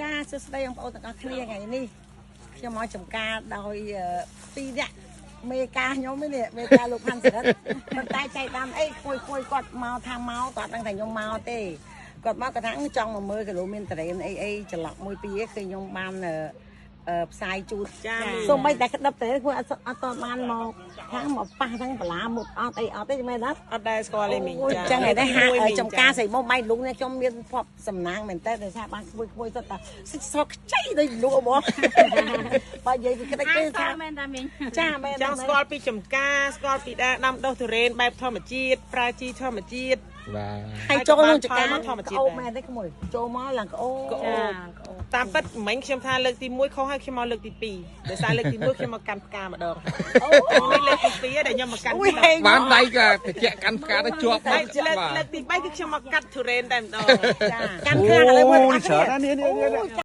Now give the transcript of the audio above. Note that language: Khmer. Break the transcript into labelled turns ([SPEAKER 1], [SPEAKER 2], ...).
[SPEAKER 1] ចាសួស្តីបងប្អូនទាំងអស់គ្នាថ្ងៃនេះខ្ញុំមកចំការដោយពីរនាក់មេការខ្ញុំនេះមេការលោកផាន់សិរិទ្ធប៉ុន្តែចៃដាំអីគួយគាត់មកថាមកគាត់ដឹងតែខ្ញុំមកទេគាត់មកគាត់ថាចង់មកមើលគីឡូមានតរេនអីច្រឡក់មួយពីរគឺខ្ញុំបានផ្សាយជូតចាសូម្បីតែក្តឹបតែគួយអត់តបានមកខាងមកប៉ះទាំងបលាមុតអត់អីអត់ទេមែនទេអត់ដែរស្គាល់ទេមីងចាចឹងឯនេះហាចំការស្រីមុំបាយលុងនេះខ្ញុំមានភ័ព្វសំណាងមែនតើដោយសារបានគួយទៅតែសិចសខ្ចីដូចលក់បងបើនិយាយពីក្តិចទេថាមែនតាមីងចាមែនចង់ស្គាល់ពីចំការស្គាល់ពីដាំដុះទុរេនបែបធម្មជាតិប្រើជីធម្មជាតិបាទហើយចូលក្នុងចការធម្មជាតិអូមែនទេក្មួយចូលមកឡើងក្អូតាមពិតមិញខ្ញុំថាលើកទី1ខុសហើយខ្ញុំមកលើកទី2ដោយសារលើកទី1ខ្ញុំមកកាន់ផ្កាម្ដងអូនេះលើកទី2ដែលខ្ញុំមកកាន់
[SPEAKER 2] បានដៃក៏តិចកាន់ផ្កាទៅជាប់
[SPEAKER 1] បាត់លើកទី3គឺខ្ញុំមកកាត់ទុរេនតែម្ដងចាកាន់ផ្កាឥឡូវមើលអត់ច្រើនណាស់នេះ